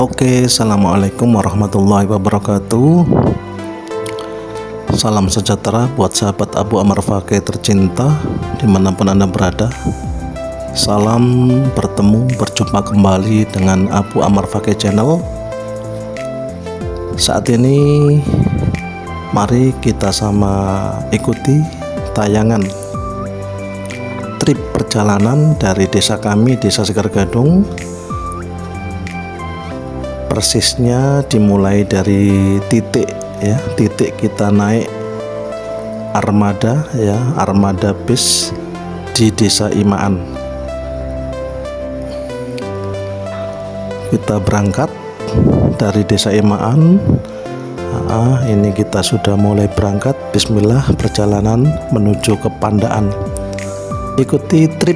Oke, assalamualaikum warahmatullahi wabarakatuh. Salam sejahtera buat sahabat Abu Ammar Fakih tercinta dimanapun Anda berada. Salam berjumpa kembali dengan Abu Ammar Fakih Channel. Saat ini mari kita sama ikuti tayangan trip perjalanan dari desa kami, Desa Sekar Gadung. Persisnya dimulai dari titik kita naik armada bis di Desa Imaan. Kita berangkat dari Desa Imaan. Ini kita sudah mulai berangkat. Bismillah, perjalanan menuju ke Pandaan. Ikuti trip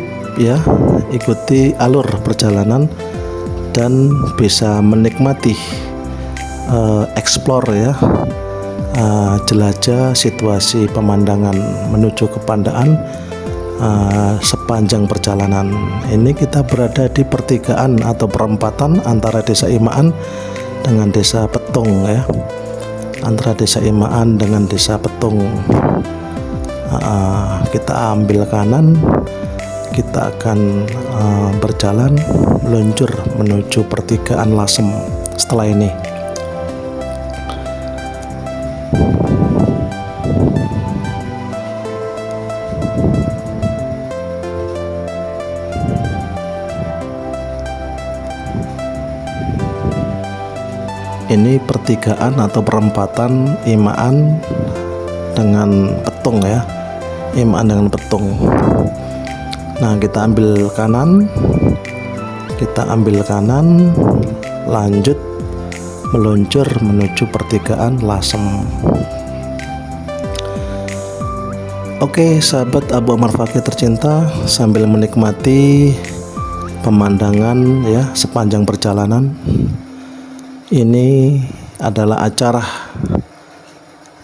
ikuti alur perjalanan dan bisa menikmati explore jelajah situasi pemandangan menuju ke Pandaan sepanjang perjalanan. Ini kita berada di pertigaan atau perempatan antara Desa Imaan dengan Desa Petung antara Desa Imaan dengan Desa Petung. Kita ambil kanan, kita akan berjalan meluncur menuju pertigaan Lasem setelah ini. Ini pertigaan atau perempatan Imaan dengan Petung Imaan dengan Petung. Nah, kita ambil kanan, lanjut meluncur menuju pertigaan Lasem. Oke, sahabat Abu Ammar Fakih tercinta, sambil menikmati pemandangan sepanjang perjalanan. Ini adalah acara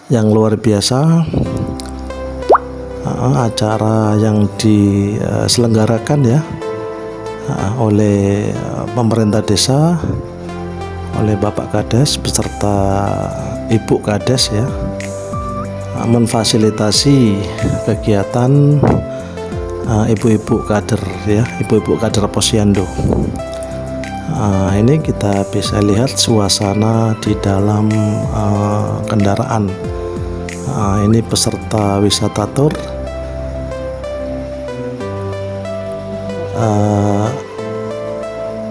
yang luar biasa, acara yang diselenggarakan oleh pemerintah desa, oleh Bapak Kades beserta Ibu Kades memfasilitasi kegiatan ibu-ibu kader Posyandu. Ini kita bisa lihat suasana di dalam kendaraan. Ini peserta wisata tour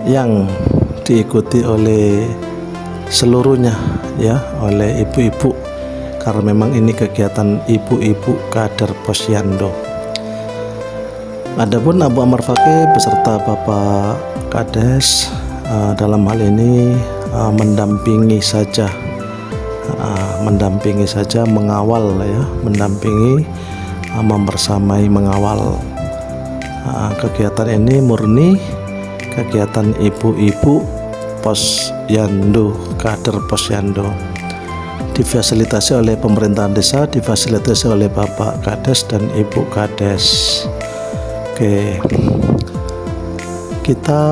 yang diikuti oleh seluruhnya oleh ibu-ibu, karena memang ini kegiatan ibu-ibu kader Posyandu. Adapun Abu Ammar Fakih beserta Bapak Kades dalam hal ini mendampingi saja, mengawal mendampingi, membersamai, mengawal. Kegiatan ini murni kegiatan ibu-ibu Posyandu, kader Posyandu, difasilitasi oleh pemerintahan desa, difasilitasi oleh Bapak Kades dan Ibu Kades. Oke, kita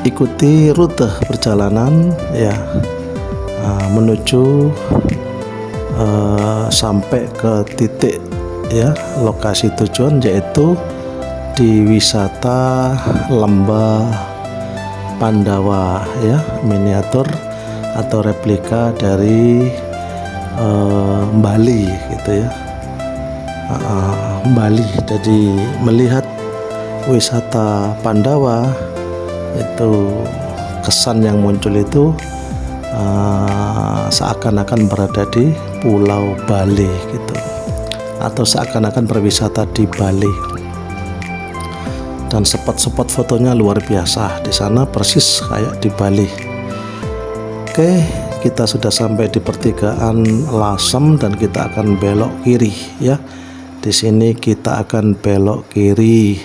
ikuti rute perjalanan menuju sampai ke titik lokasi tujuan, yaitu di wisata Lembah Pandawa miniatur atau replika dari Bali Bali. Jadi melihat wisata Pandawa itu, kesan yang muncul itu seakan-akan berada di Pulau Bali atau seakan-akan berwisata di Bali. Dan spot-spot fotonya luar biasa di sana, persis kayak di Bali. Oke, kita sudah sampai di pertigaan Lasem dan kita akan belok kiri Di sini kita akan belok kiri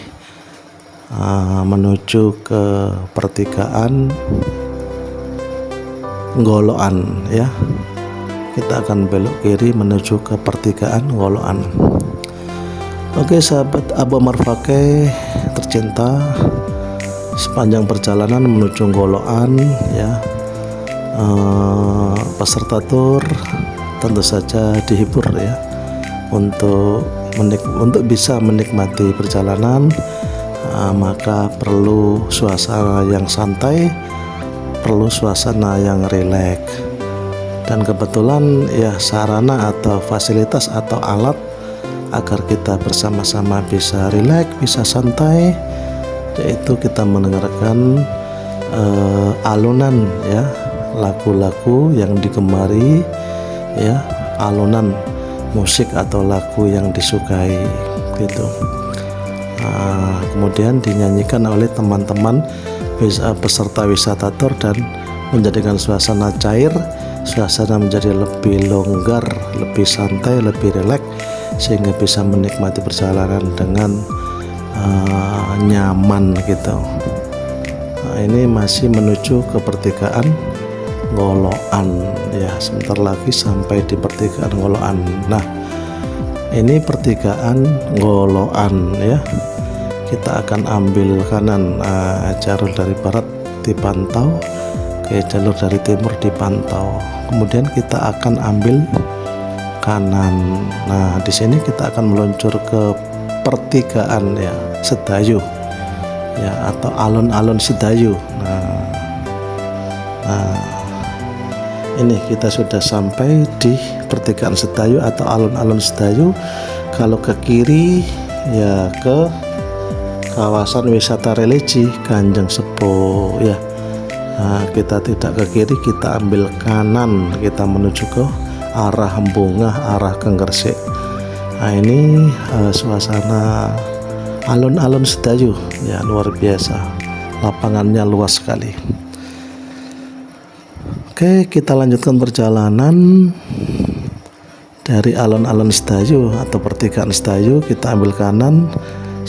menuju ke pertigaan Ngoloan Kita akan belok kiri menuju ke pertigaan Ngoloan. Oke, sahabat Abu Ammar Fakih tercinta, sepanjang perjalanan menuju Ngoloan peserta tur tentu saja dihibur ya, untuk bisa menikmati perjalanan. Maka perlu suasana yang santai, perlu suasana yang rileks. Dan kebetulan ya sarana atau fasilitas atau alat agar kita bersama-sama bisa rileks, bisa santai, yaitu kita mendengarkan alunan ya, lagu-lagu yang digemari ya, alunan musik atau lagu yang disukai gitu. Kemudian dinyanyikan oleh teman-teman peserta wisata tur dan menjadikan suasana cair, suasana menjadi lebih longgar, lebih santai, lebih rileks, sehingga bisa menikmati perjalanan dengan nyaman gitu. Ini masih menuju ke pertigaan Ngoloan ya, sebentar lagi sampai di pertigaan Ngoloan. Nah, ini pertigaan Ngoloan ya, kita akan ambil kanan, jalur dari barat dipantau, ke jalur dari timur dipantau, kemudian kita akan ambil kanan. Nah, di sini kita akan meluncur ke pertigaan ya Sedayu ya, atau alun-alun Sedayu. Nah, ini kita sudah sampai di pertigaan Sedayu atau alun-alun Sedayu. Kalau ke kiri ya ke kawasan wisata religi Kanjeng Sepo ya. Nah, kita tidak ke kiri, kita ambil kanan, kita menuju ke arah Bungah, arah Gresik. Nah, ini suasana alun-alun Sedayu ya, luar biasa, lapangannya luas sekali. Oke, kita lanjutkan perjalanan dari alun-alun Sedayu atau pertigaan Sedayu. Kita ambil kanan,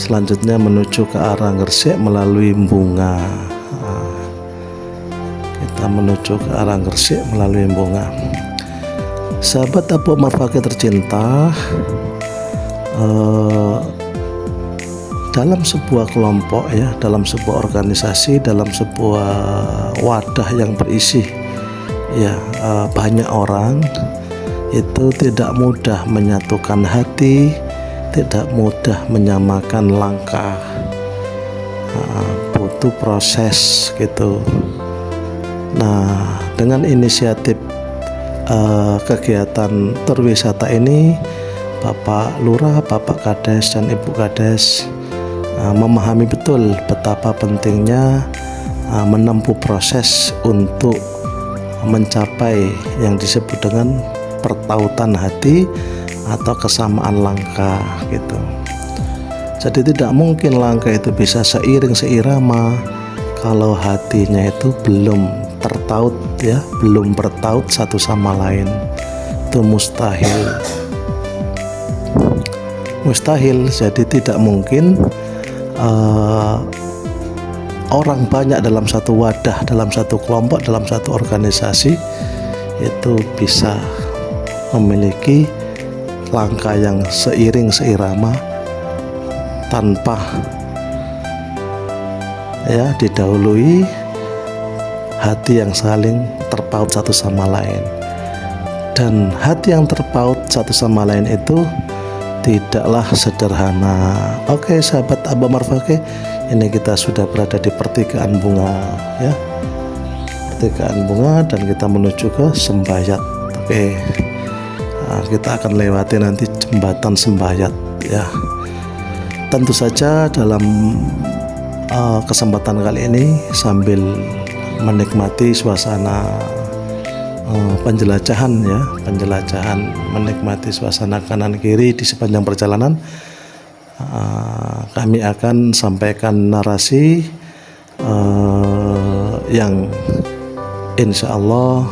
selanjutnya menuju ke arah Gresik melalui Bungah. Kita menuju ke arah Gresik melalui Bungah. Sahabat Abu Omar Fakih tercinta, dalam sebuah kelompok ya, dalam sebuah organisasi, dalam sebuah wadah yang berisi ya banyak orang, itu tidak mudah menyatukan hati, tidak mudah menyamakan langkah, butuh proses gitu. Nah, dengan inisiatif kegiatan tur wisata ini, Bapak Lurah, Bapak Kades, dan Ibu Kades memahami betul betapa pentingnya menempuh proses untuk mencapai yang disebut dengan pertautan hati atau kesamaan langkah gitu. Jadi tidak mungkin langkah itu bisa seiring seirama kalau hatinya itu belum tertaut ya, belum bertaut satu sama lain. Itu mustahil. Jadi tidak mungkin orang banyak dalam satu wadah, dalam satu kelompok, dalam satu organisasi itu bisa memiliki langkah yang seiring seirama tanpa ya didahului hati yang saling terpaut satu sama lain. Dan hati yang terpaut satu sama lain itu tidaklah sederhana. Oke, sahabat Abu Omar Fakih, ini kita sudah berada di pertigaan Bungah ya, pertigaan Bungah, dan kita menuju ke Sembayat. Oke, nah, kita akan lewati nanti jembatan Sembayat ya. Tentu saja dalam kesempatan kali ini sambil menikmati suasana penjelajahan ya, menikmati suasana kanan kiri di sepanjang perjalanan, kami akan sampaikan narasi yang insya Allah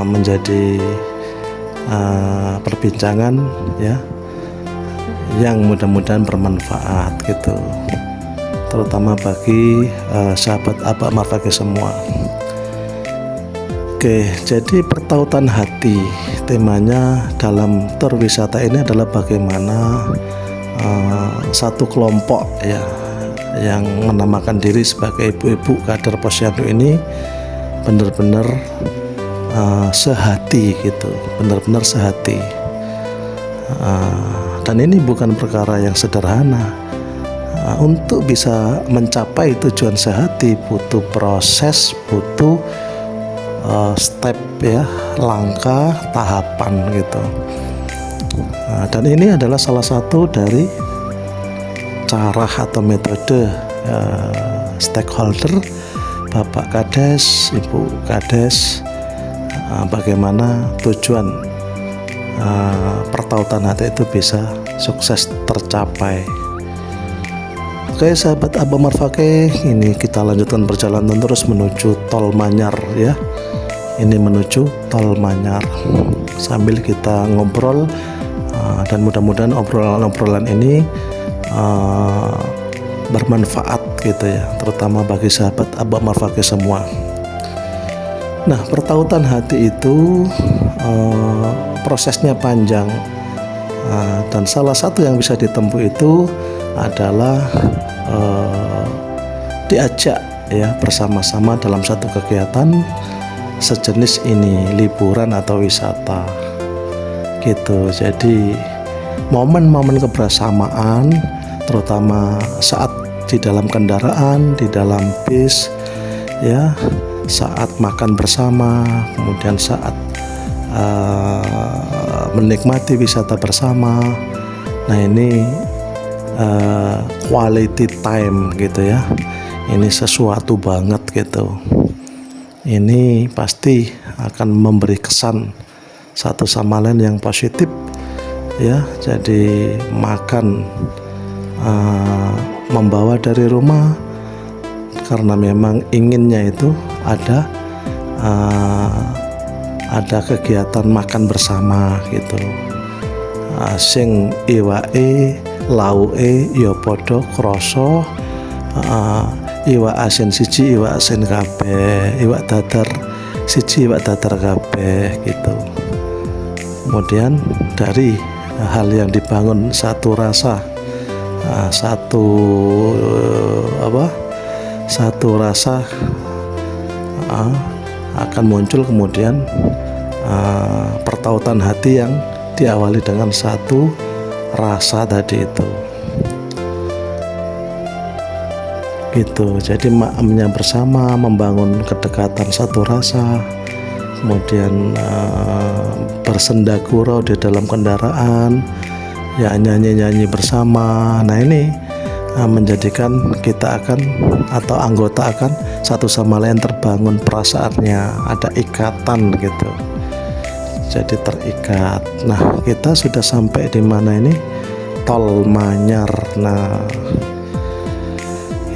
menjadi perbincangan ya, yang mudah-mudahan bermanfaat gitu, terutama bagi sahabat Abu Omar Fakih semua. Oke, jadi pertautan hati, temanya dalam tur wisata ini adalah bagaimana satu kelompok ya yang menamakan diri sebagai ibu-ibu kader posyandu ini benar-benar sehati gitu, benar-benar sehati. Dan ini bukan perkara yang sederhana. Untuk bisa mencapai tujuan sehati butuh proses, butuh step ya, langkah, tahapan gitu. Dan ini adalah salah satu dari cara atau metode stakeholder, Bapak Kades, Ibu Kades, bagaimana tujuan pertautan hati itu bisa sukses tercapai. Oke sahabat Abah Marfake, ini kita lanjutkan perjalanan terus menuju Tol Manyar ya. Ini menuju Tol Manyar sambil kita ngobrol, dan mudah-mudahan obrolan-obrolan ini bermanfaat gitu ya, terutama bagi sahabat Abah Marfake semua. Nah, pertautan hati itu prosesnya panjang, dan salah satu yang bisa ditempuh itu adalah diajak ya bersama-sama dalam satu kegiatan sejenis ini, liburan atau wisata gitu. Jadi momen-momen kebersamaan, terutama saat di dalam kendaraan, di dalam bis ya, saat makan bersama, kemudian saat menikmati wisata bersama. Nah ini quality time gitu ya, ini sesuatu banget gitu. Ini pasti akan memberi kesan satu sama lain yang positif ya. Jadi makan membawa dari rumah karena memang inginnya itu ada kegiatan makan bersama gitu. Sing iwake lauke ya padha krasa, iwak asin siji, iwak asin kabeh, iwak dadar siji, iwak dadar kabeh gitu. Kemudian dari hal yang dibangun satu rasa, satu rasa akan muncul kemudian pertautan hati yang diawali dengan satu rasa tadi itu gitu. Jadi maknanya bersama, membangun kedekatan satu rasa, kemudian bersenda gurau di dalam kendaraan ya, nyanyi-nyanyi bersama. Nah ini menjadikan kita akan atau anggota akan satu sama lain terbangun perasaannya, ada ikatan gitu, jadi terikat. Nah kita sudah sampai di mana ini? Tol Manyar. Nah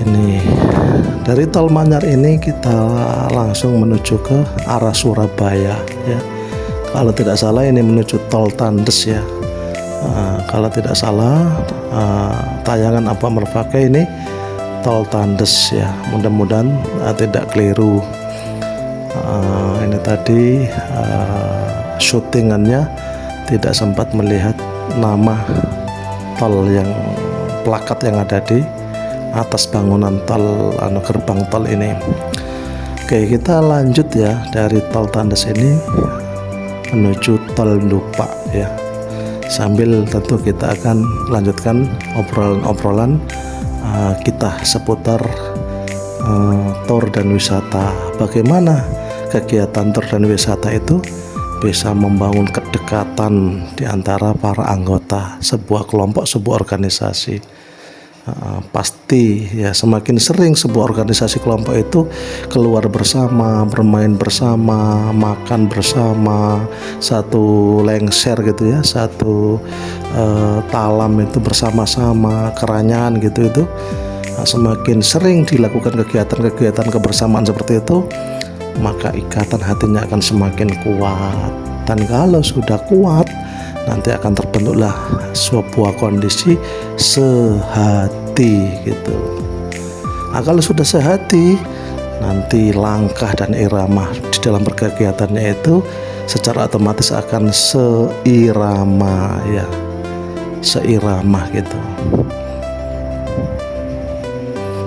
ini dari Tol Manyar ini kita langsung menuju ke arah Surabaya ya. Kalau tidak salah ini menuju Tol Tandes ya. Kalau tidak salah tayangan Abah Marfake ini Tol Tandes ya. Mudah-mudahan tidak keliru. Ini tadi syutingannya tidak sempat melihat nama tol yang plakat yang ada di atas bangunan tol, gerbang tol ini. Oke, kita lanjut ya dari Tol Tandes ini menuju Tol Ndupak ya. Sambil tentu kita akan lanjutkan obrolan-obrolan kita seputar tour dan wisata. Bagaimana kegiatan tour dan wisata itu bisa membangun kedekatan di antara para anggota sebuah kelompok, sebuah organisasi. Pasti ya, semakin sering sebuah organisasi kelompok itu keluar bersama, bermain bersama, makan bersama, satu lengser gitu ya, satu talam itu bersama-sama, keranyan gitu itu, semakin sering dilakukan kegiatan-kegiatan kebersamaan seperti itu, maka ikatan hatinya akan semakin kuat. Dan kalau sudah kuat, nanti akan terbentuklah sebuah kondisi sehati gitu. Nah, kalau sudah sehati, nanti langkah dan irama di dalam berkegiatannya itu secara otomatis akan seirama ya, seirama gitu.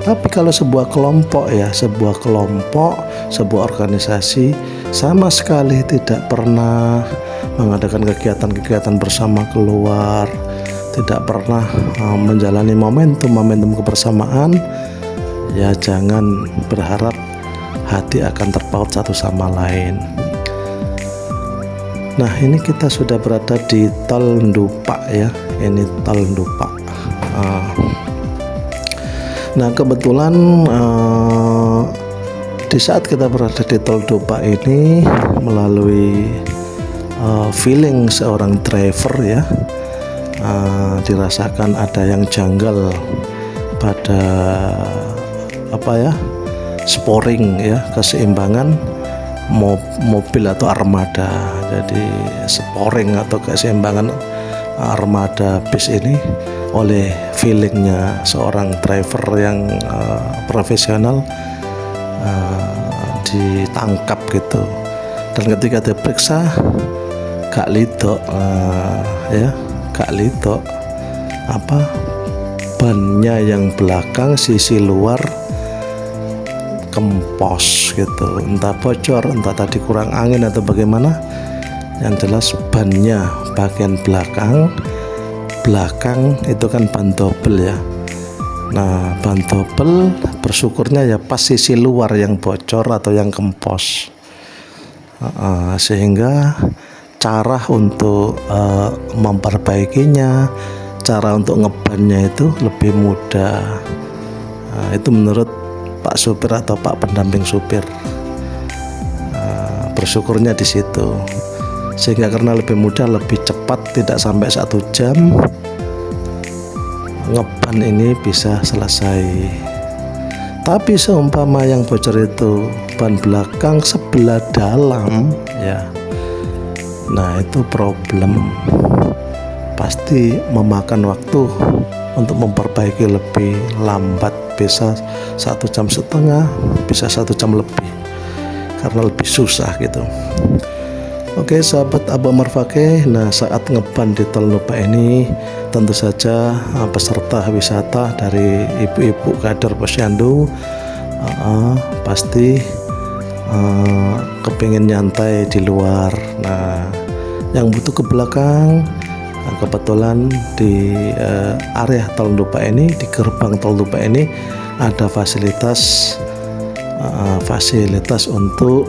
Tapi kalau sebuah kelompok ya, sebuah kelompok, sebuah organisasi sama sekali tidak pernah mengadakan kegiatan-kegiatan bersama keluar, tidak pernah menjalani momentum kebersamaan, ya jangan berharap hati akan terpaut satu sama lain. Nah, ini kita sudah berada di Tol Ndupak ya, ini Tol Ndupak. Nah, kebetulan di saat kita berada di Tol Ndupak ini, melalui feeling seorang driver ya, dirasakan ada yang janggal pada sporing ya, keseimbangan mobil atau armada. Jadi sporing atau keseimbangan armada bis ini oleh feelingnya seorang driver yang profesional ditangkap gitu. Dan ketika diperiksa gak lidok bannya yang belakang sisi luar kempos gitu, entah bocor, entah tadi kurang angin atau bagaimana. Yang jelas bannya bagian belakang itu kan ban double ya. Nah, ban double bersyukurnya ya pas sisi luar yang bocor atau yang kempos, sehingga cara untuk memperbaikinya, cara untuk ngebannya itu lebih mudah. Itu menurut Pak supir atau Pak pendamping supir. Bersyukurnya di situ, sehingga karena lebih mudah, lebih cepat, tidak sampai 1 jam ngeban ini bisa selesai. Tapi seumpama yang bocor itu ban belakang sebelah dalam ya, nah itu problem, pasti memakan waktu untuk memperbaiki lebih lambat, bisa 1,5 jam, bisa 1 jam lebih, karena lebih susah gitu. Oke sahabat Abang Marfake, nah saat ngeban di Tol Ndupak ini tentu saja peserta wisata dari ibu-ibu kader Posyandu pasti kepingin nyantai di luar. Nah, yang butuh ke belakang, kebetulan di area Tol Ndupak ini, di gerbang Tol Ndupak ini ada fasilitas untuk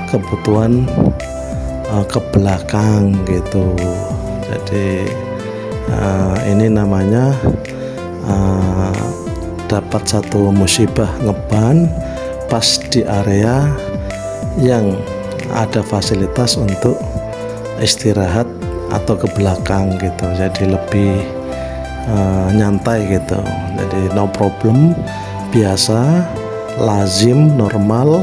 kebutuhan ke belakang gitu. Jadi ini namanya dapat satu musibah ngeban pas di area yang ada fasilitas untuk istirahat atau ke belakang gitu. Jadi lebih nyantai gitu. Jadi no problem, biasa, lazim, normal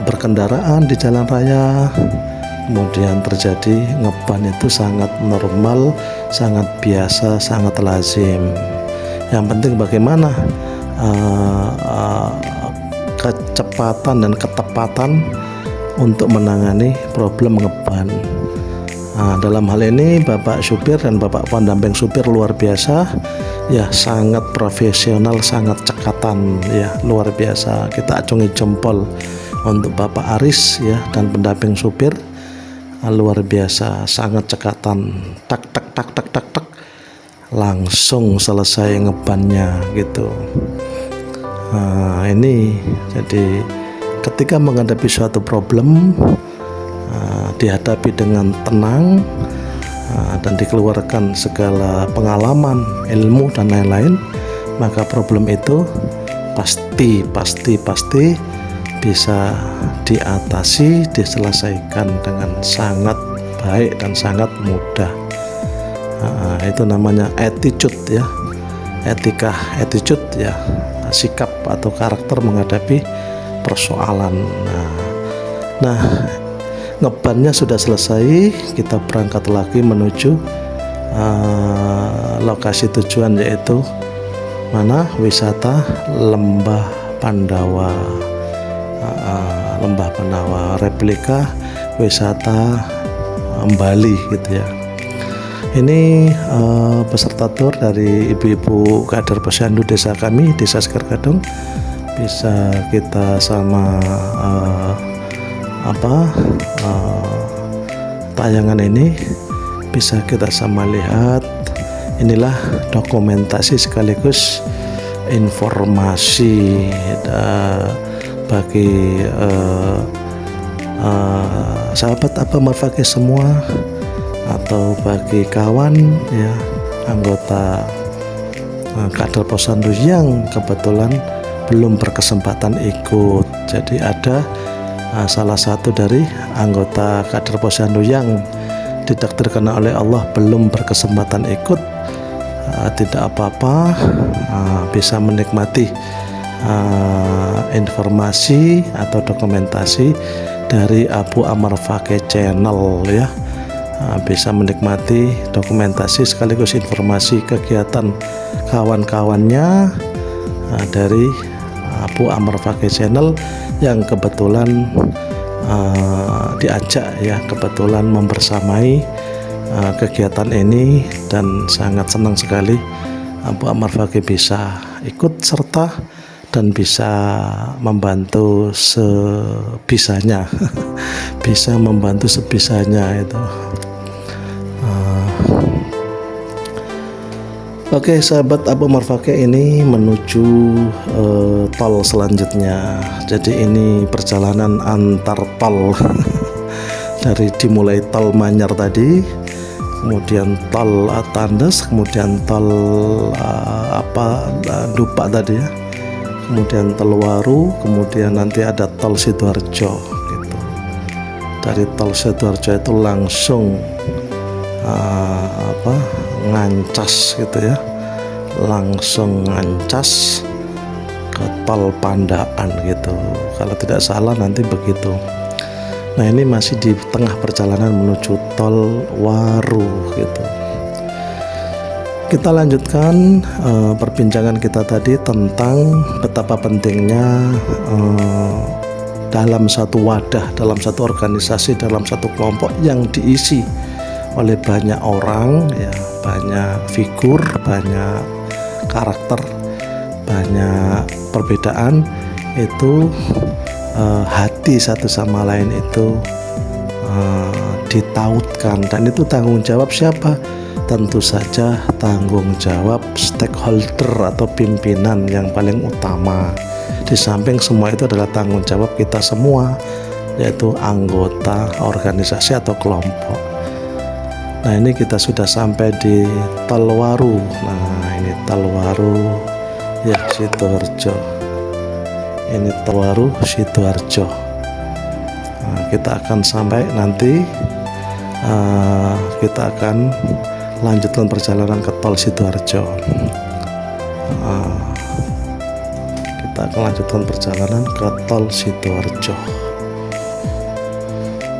berkendaraan di jalan raya, kemudian terjadi ngeban itu sangat normal, sangat biasa, sangat lazim. Yang penting bagaimana kecepatan dan ketepatan untuk menangani problem ngeban. Dalam hal ini Bapak supir dan Bapak pendamping supir luar biasa ya, sangat profesional, sangat cekatan ya, luar biasa. Kita acungi jempol untuk Bapak Aris ya dan pendamping supir, luar biasa, sangat cekatan, tak langsung selesai ngebannya gitu. Ini jadi ketika menghadapi suatu problem, dihadapi dengan tenang dan dikeluarkan segala pengalaman, ilmu dan lain-lain, maka problem itu pasti bisa diatasi, diselesaikan dengan sangat baik dan sangat mudah. Itu namanya attitude ya, attitude ya, sikap atau karakter menghadapi persoalan. Nah, ngebannya sudah selesai, kita berangkat lagi menuju lokasi tujuan, yaitu mana? Wisata Lembah Pandawa. Lembah Pandawa, replika wisata Bali gitu ya. Ini peserta tur dari ibu-ibu kader Posyandu desa kami, Desa Sekar Gadung, bisa kita sama tayangan ini bisa kita sama lihat. Inilah dokumentasi sekaligus informasi bagi sahabat Abah Marfaqih semua, atau bagi kawan ya, anggota kader Posyandu yang kebetulan belum berkesempatan ikut. Jadi ada salah satu dari anggota kader Posyandu yang ditakdirkan oleh Allah belum berkesempatan ikut, tidak apa-apa, bisa menikmati informasi atau dokumentasi dari Abu Amar Faqih Channel ya. Bisa menikmati dokumentasi sekaligus informasi kegiatan kawan-kawannya dari Abu Amar Faqih Channel yang kebetulan diajak ya, kebetulan membersamai kegiatan ini, dan sangat senang sekali Abu Amar Faqih bisa ikut serta dan bisa membantu sebisanya bisa membantu sebisanya itu. Oke, sahabat Abu Amar Faqih, ini menuju tol selanjutnya. Jadi ini perjalanan antar tol dari dimulai tol Manyar tadi, kemudian tol Tandes, kemudian tol Dupak tadi ya, kemudian tol Waru, kemudian nanti ada tol Sidoarjo gitu. Dari tol Sidoarjo itu langsung ngancas gitu ya, langsung ngancas ke tol Pandaan gitu, kalau tidak salah nanti begitu. Nah, ini masih di tengah perjalanan menuju tol Waru gitu. Kita lanjutkan perbincangan kita tadi tentang betapa pentingnya dalam satu wadah, dalam satu organisasi, dalam satu kelompok yang diisi oleh banyak orang ya, banyak figur, banyak karakter, banyak perbedaan, itu hati satu sama lain itu ditautkan, dan itu tanggung jawab siapa? Tentu saja tanggung jawab stakeholder atau pimpinan yang paling utama. Di samping semua itu adalah tanggung jawab kita semua, yaitu anggota organisasi atau kelompok. Nah, ini kita sudah sampai di tol Waru. Nah, ini tol Waru ya, Sidoarjo. Ini tol Waru Sidoarjo. Nah, kita akan sampai nanti, kita akan lanjutkan perjalanan ke tol Sidoarjo. Kita akan lanjutkan perjalanan ke tol Sidoarjo.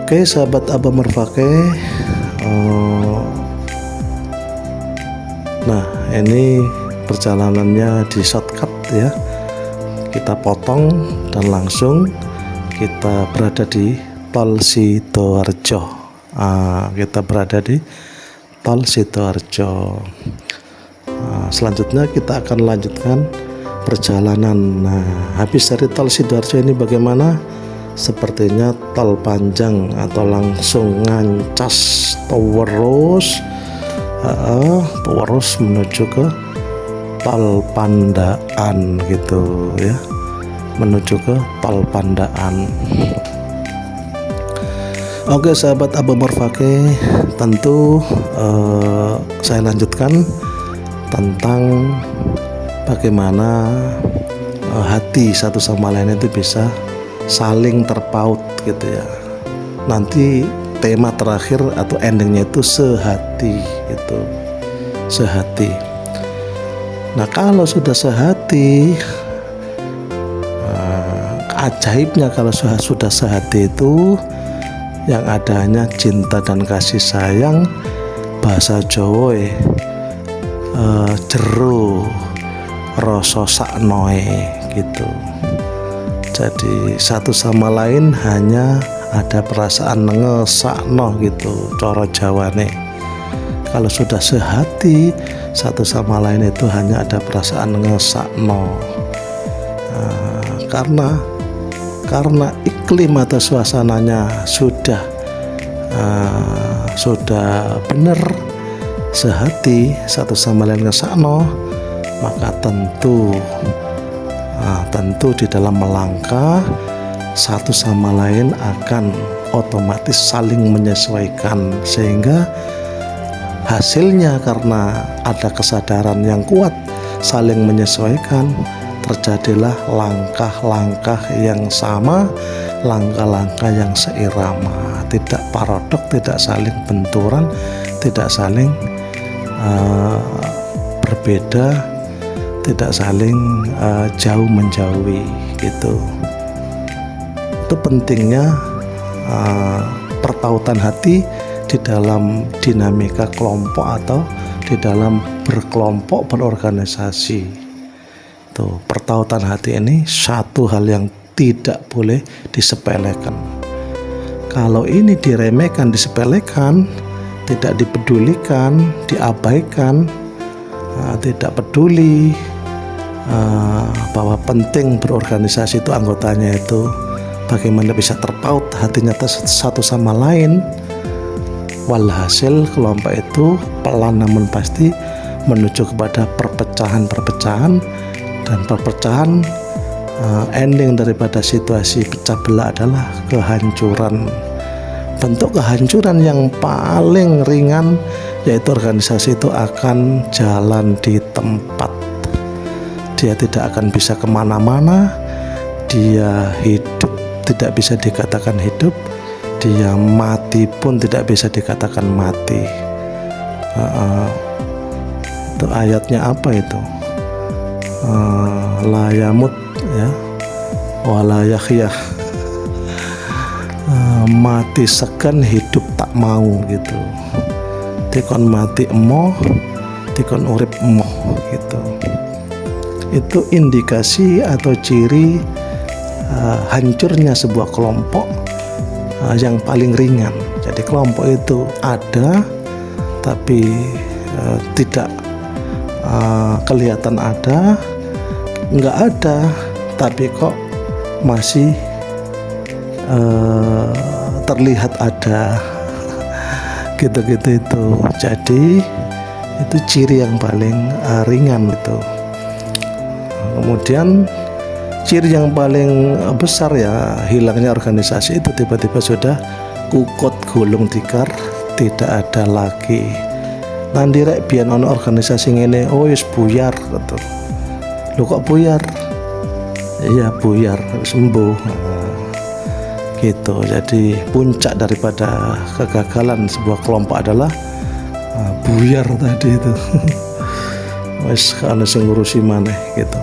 Oke, sahabat Abu Amar Faqih, nah ini perjalanannya di shortcut ya, kita potong dan langsung kita berada di tol Sidoarjo. Kita berada di tol Sidoarjo. Selanjutnya kita akan lanjutkan perjalanan. Nah, habis dari tol Sidoarjo ini bagaimana? Sepertinya tol panjang atau langsung ngancas terus menuju ke tol Pandaan gitu ya, menuju ke tol Pandaan. Oke, sahabat Abu Amar Faqih, tentu saya lanjutkan tentang bagaimana hati satu sama lain itu bisa saling terpaut gitu ya. Nanti tema terakhir atau endingnya itu sehati gitu, sehati. Nah, kalau sudah sehati, ajaibnya kalau sudah sehati itu yang adanya cinta dan kasih sayang, bahasa Jawa jero rasa saknoe gitu. Jadi satu sama lain hanya ada perasaan ngesakno gitu cara Jawane. Kalau sudah sehati, satu sama lain itu hanya ada perasaan ngesakno. karena iklim atau suasananya sudah benar, sehati, satu sama lain kesano, maka tentu di dalam melangkah satu sama lain akan otomatis saling menyesuaikan, sehingga hasilnya karena ada kesadaran yang kuat saling menyesuaikan, terjadilah langkah-langkah yang sama, langkah-langkah yang seirama, tidak parodok, tidak saling benturan, tidak saling berbeda, tidak saling jauh menjauhi gitu. Itu pentingnya pertautan hati di dalam dinamika kelompok atau di dalam berkelompok berorganisasi. Tuh, pertautan hati ini satu hal yang tidak boleh disepelekan. Kalau ini diremehkan, disepelekan, tidak dipedulikan, diabaikan, tidak peduli bahwa penting berorganisasi itu anggotanya itu bagaimana bisa terpaut hatinya satu sama lain, walhasil kelompok itu pelan namun pasti menuju kepada perpecahan, dan perpecahan ending daripada situasi pecah belah adalah kehancuran. Bentuk kehancuran yang paling ringan yaitu organisasi itu akan jalan di tempat, dia tidak akan bisa kemana-mana, dia hidup tidak bisa dikatakan hidup, dia mati pun tidak bisa dikatakan mati. Itu ayatnya apa itu? La yamut ya wala yahyah, mati segan hidup tak mau gitu. Tikon mati emoh, tikon urip emoh gitu. Itu indikasi atau ciri hancurnya sebuah kelompok yang paling ringan. Jadi kelompok itu ada tapi tidak kelihatan ada, nggak ada tapi kok masih terlihat ada, gitu-gitu itu. Jadi itu ciri yang paling ringan itu. Kemudian ciri yang paling besar ya hilangnya organisasi itu tiba-tiba sudah kukut gulung tikar, tidak ada lagi. Nanti rek biyen ono organisasi ngene, oh wis buyar gitu. Lu kok buyar? Iya buyar, sembuh. Gitu. Jadi puncak daripada kegagalan sebuah kelompok adalah buyar tadi itu. Wis ana sing ngurusi maneh gitu.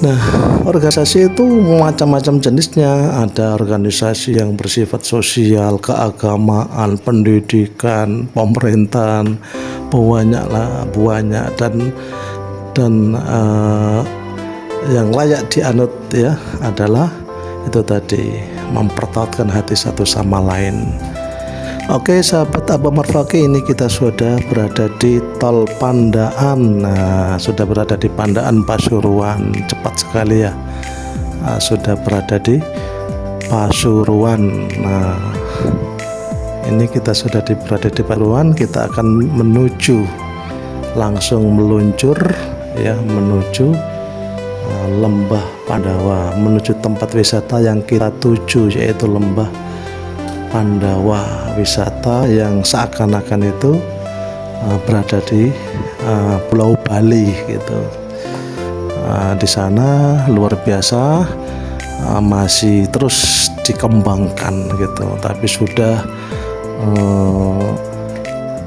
Nah, organisasi itu macam-macam jenisnya. Ada organisasi yang bersifat sosial, keagamaan, pendidikan, pemerintahan, banyak dan yang layak dianut ya adalah itu tadi, mempertautkan hati satu sama lain. Oke sahabat Abah Marfaki, ini kita sudah berada di Tol Pandaan. Nah, sudah berada di Pandaan Pasuruan, cepat sekali ya. Sudah berada di Pasuruan. Nah, ini kita sudah berada di Pasuruan. Kita akan menuju, langsung meluncur ya, menuju Lembah Pandawa, menuju tempat wisata yang kita tuju, yaitu Lembah Pandawa, wisata yang seakan-akan itu berada di Pulau Bali gitu. Di sana luar biasa, masih terus dikembangkan gitu, tapi sudah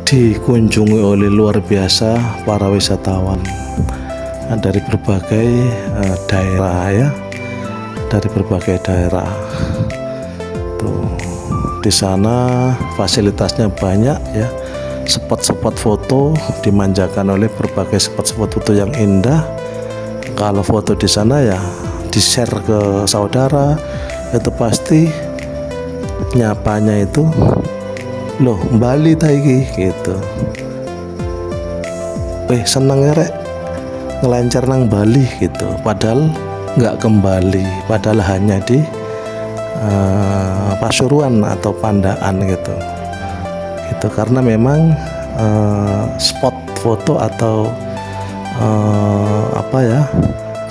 dikunjungi oleh luar biasa para wisatawan dari berbagai daerah ya, dari berbagai daerah. Tuh. Di sana fasilitasnya banyak ya, spot-spot foto dimanjakan oleh berbagai spot-spot foto yang indah. Kalau foto di sana ya di-share ke saudara, itu pasti nyapanya itu, loh Bali taiki gitu. Seneng ya rek ngelancar nang Bali gitu. Padahal nggak kembali, padahal hanya di Pasuruan atau Pandaan gitu. Itu karena memang spot foto atau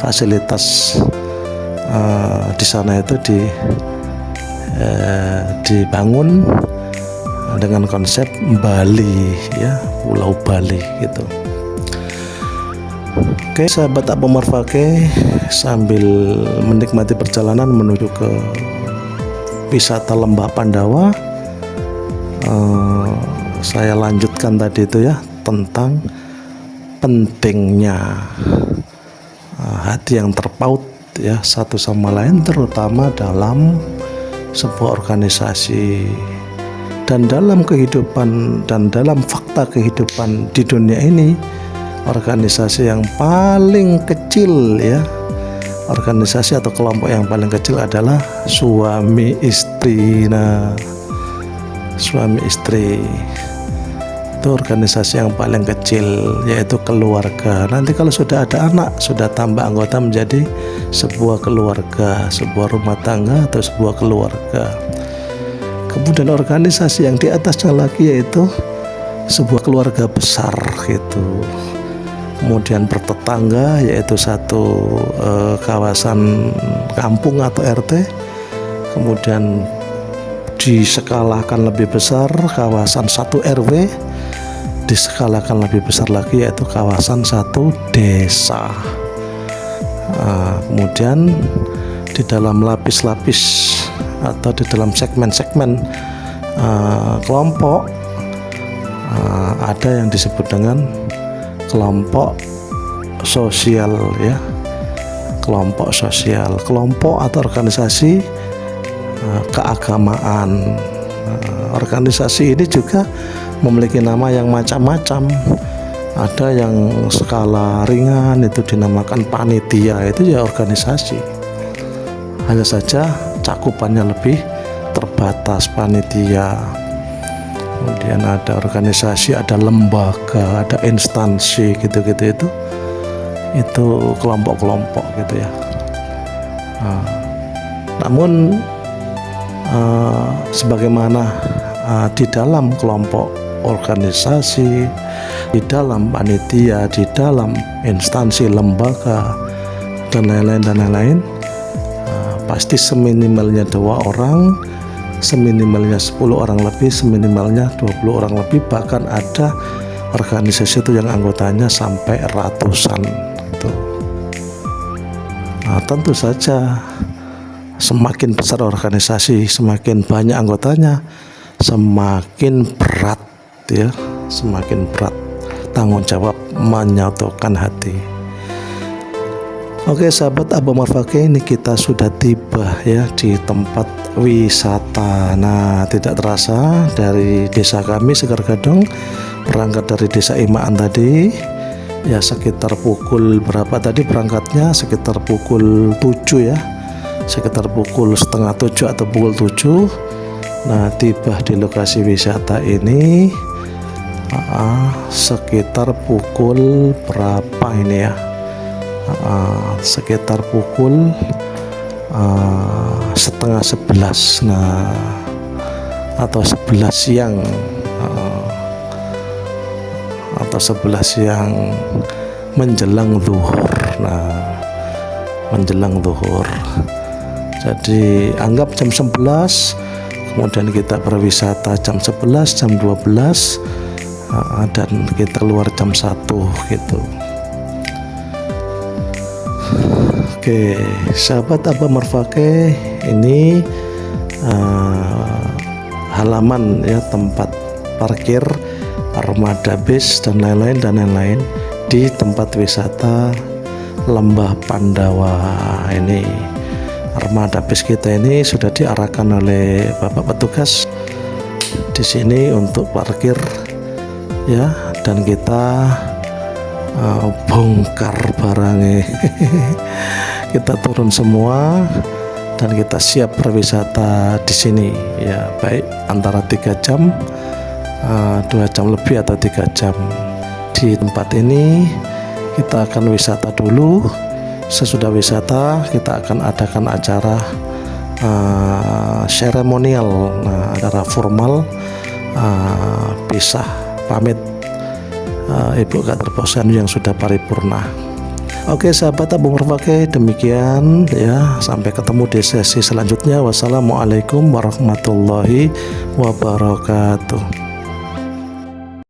fasilitas di sana itu dibangun dengan konsep Bali ya, Pulau Bali gitu. Oke sahabat Abu Marfake, sambil menikmati perjalanan menuju ke wisata Lembah Pandawa, saya lanjutkan tadi itu ya, tentang pentingnya hati yang terpaut ya satu sama lain, terutama dalam sebuah organisasi dan dalam kehidupan dan dalam fakta kehidupan di dunia ini. Organisasi yang paling kecil ya, organisasi atau kelompok yang paling kecil adalah suami istri. Nah, suami istri itu organisasi yang paling kecil, yaitu keluarga. Nanti kalau sudah ada anak, sudah tambah anggota menjadi sebuah keluarga, sebuah rumah tangga atau sebuah keluarga. Kemudian organisasi yang di atasnya lagi yaitu sebuah keluarga besar gitu. Kemudian bertetangga, yaitu satu kawasan kampung atau RT. Kemudian diskalakan lebih besar, kawasan 1 RW, diskalakan lebih besar lagi yaitu kawasan 1 desa. Kemudian di dalam lapis-lapis atau di dalam segmen-segmen kelompok ada yang disebut dengan kelompok sosial ya, kelompok sosial, kelompok atau organisasi keagamaan. Organisasi ini juga memiliki nama yang macam-macam. Ada yang skala ringan itu dinamakan panitia, itu ya organisasi, hanya saja cakupannya lebih terbatas, panitia. Kemudian ada organisasi, ada lembaga, ada instansi gitu-gitu, itu kelompok-kelompok gitu ya. Namun sebagaimana di dalam kelompok organisasi, di dalam panitia, di dalam instansi, lembaga dan lain-lain, pasti seminimalnya 2 orang, seminimalnya 10 orang lebih, seminimalnya 20 orang lebih, bahkan ada organisasi itu yang anggotanya sampai ratusan gitu. Nah, tentu saja semakin besar organisasi, semakin banyak anggotanya, semakin berat ya, semakin berat tanggung jawab menyatukan hati. Oke sahabat Abu Marfake, ini kita sudah tiba ya di tempat wisata. Nah, tidak terasa dari desa kami Sekar Gadong, berangkat dari desa Imaan tadi ya, sekitar pukul berapa tadi berangkatnya, sekitar pukul 7 ya, sekitar pukul setengah 7 atau pukul 7. Nah, tiba di lokasi wisata ini sekitar pukul berapa ini ya, sekitar pukul setengah 11, nah, atau 11 siang, atau 11 siang menjelang zuhur. Nah, menjelang zuhur, jadi anggap jam 11, kemudian kita berwisata jam 11, jam 12, dan kita keluar jam 1 gitu. Oke sahabat Abu Marfake, ini halaman ya, tempat parkir armada bis dan lain-lain di tempat wisata Lembah Pandawa ini. Armada bis kita ini sudah diarahkan oleh Bapak petugas di sini untuk parkir ya, dan kita bongkar barangnya. Kita turun semua dan kita siap berwisata di sini ya, baik antara 3 jam, 2 jam lebih atau 3 jam di tempat ini. Kita akan wisata dulu Sesudah wisata kita akan adakan acara seremonial, acara formal, pisah pamit Ibu Kader Posyandu yang sudah paripurna. Oke sahabat tabung berpakai, demikian ya, sampai ketemu di sesi selanjutnya. Wassalamualaikum warahmatullahi wabarakatuh.